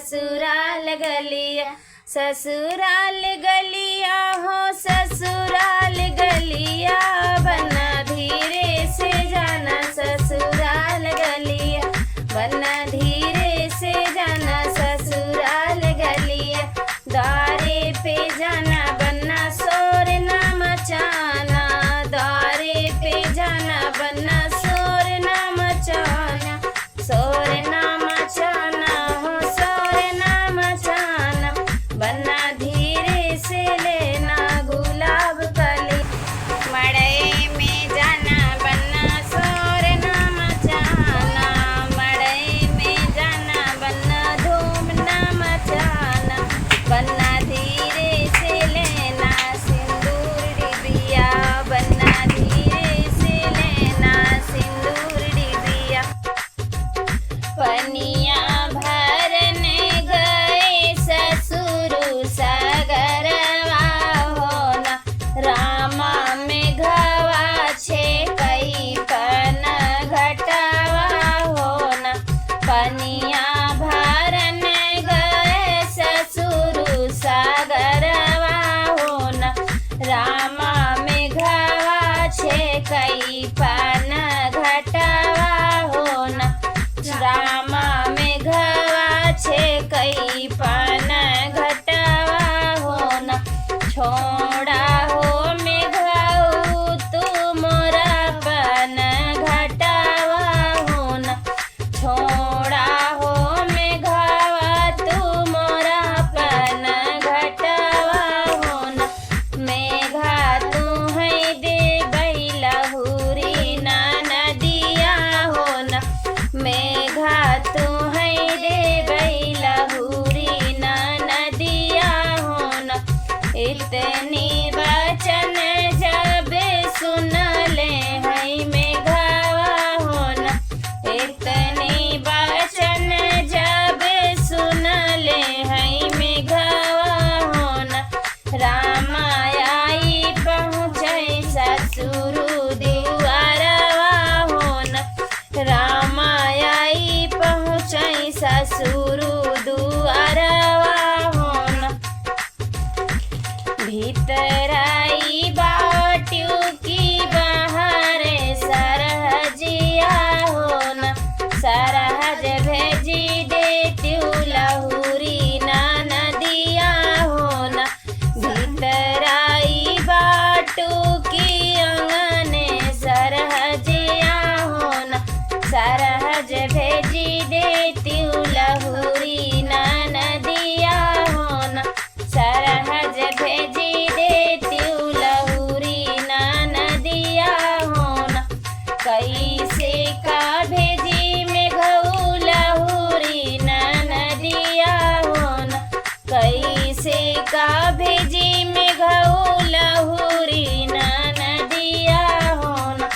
ससुराल गलिया, ससुराल गलिया हो ससुराल गलिया, बना धीरे से जाना ससुराल गलिया, बना धीरे से जाना ससुराल गलिया, द्वारे पे जाना बन्ना शोर ना मचाना, द्वारे पे जाना बन्ना शोर ना मचाना, शोर ना मचाना हो शोर ना मचाना, बन्ना धीरे से लेना गुलाब कली, मड़ई में जाना बन्ना शोर ना मचाना, मड़ई में जाना बन्ना धूम ना मचाना, बन्ना धीरे से लेना सिंदूर डिबिया, बन्ना धीरे से लेना सिंदूर डिबिया, पनिया भरने गए ससुर सागरवा होना, रामा में घवा छे कई पन घटवा होना, पनिया भरने गए ससुर सागरवा होना, रामा में घवा छे कई पन घटवा होना, रामा में घवा छे कई पन घटवा होना, छोड़ा हो में घाऊ तू मोरा पन घटवा होना, छोड़ा हो में घावा तू मोरा पन घटवा होना, मेघा तू है दे बैलहुरी ना नदिया होना, मेघा तू है दे बैलहुरी ना नदिया होना, इतनी वचन जब सुन ले है मेघावा होना, इतनी वचन जब सुन ले है मेघावा होना, रामा आई पहुँचे ससुर दुआरवा होना, रामा आई पहुँचे ससुर दुआरवा होना, भीतर आई बाट्यू की बाहर सरहजिया होना, सरहज भेजी देत्यू लहुरी ना नदिया होना, भीतर आई बाटू की अंगने सरहजिया होना, सरहज भेजी देत्यू लहुरी ना नदिया होना, सरहज भेजी देत्यू लहुरी ना नदिया होना, कैसे का भेजी में घऊ लहुरी ना नदिया होना, कैसे का भेजी में घऊ लहुरी ना नदिया होना,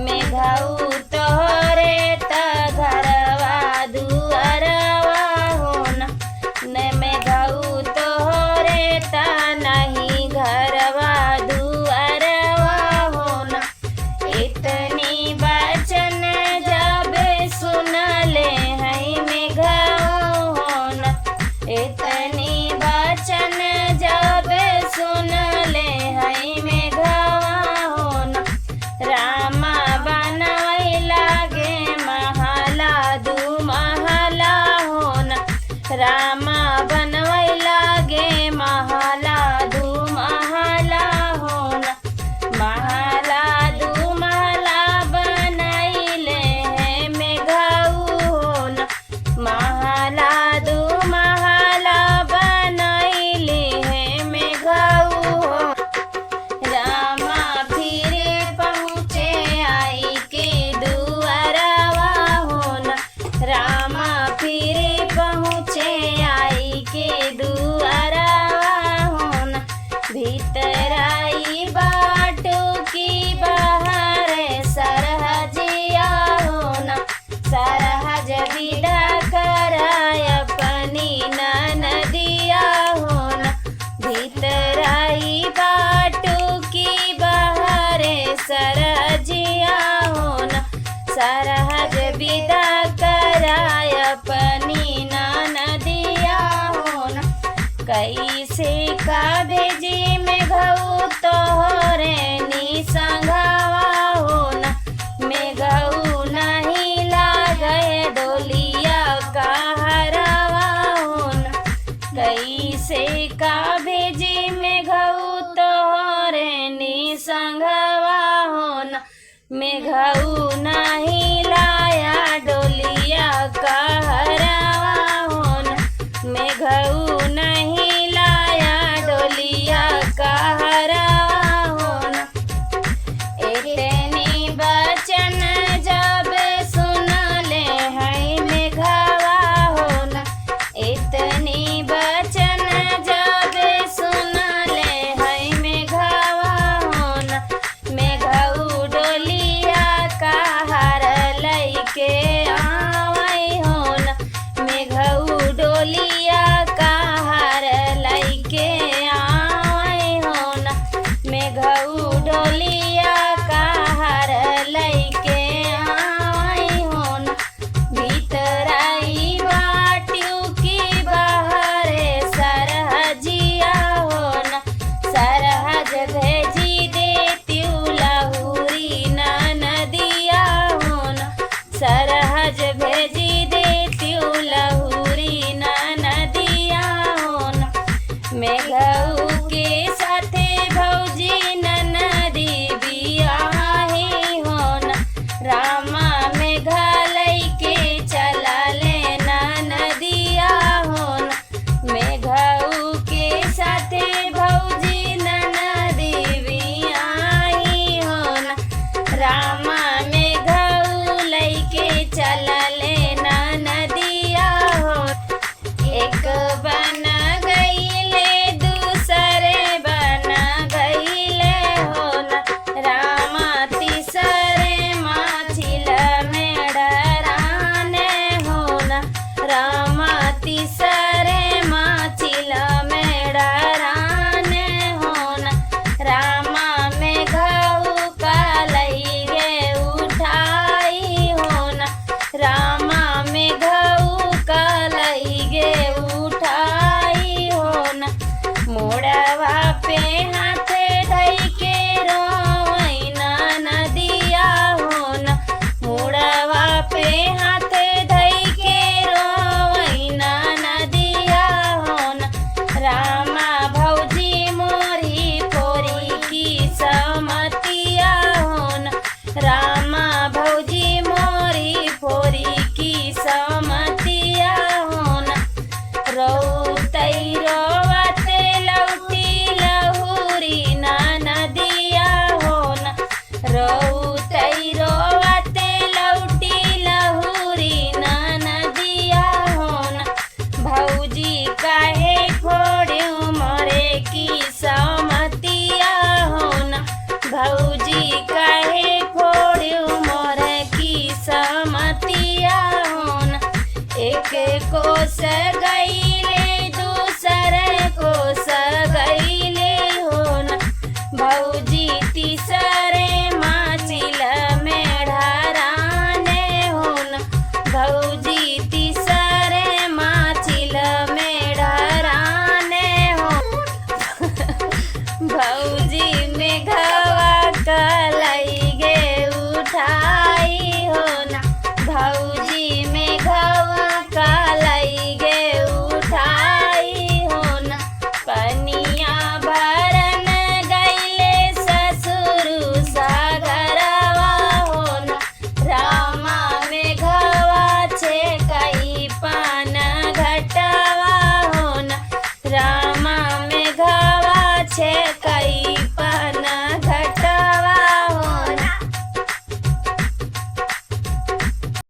में घऊ तोहरे त घरवा दुआरवा होना, न में घऊ तोहरे त नहीं घरवा दुआरवा होना, इतनी वचन जब सुन ले है मेघाऊ होना, इतनी वचन जब सुन ले है मेघावा होना, रामा बनवै लागे महला दू महला होना, रामा बनवै लागे महला दू महला होना, महला दू महला बनैले है मेघाऊ होना, महला दू महला बनैले है मेघाऊ होना, रामा फिरे पहुँचे आई के दुआरवा होना, रामा फिरे पहुँचे आई के कैसे का भेजी में घऊ तोहरे नी संघवा हो न में घऊ नहीं लागे डोलिया का हरवा हो न कैसे का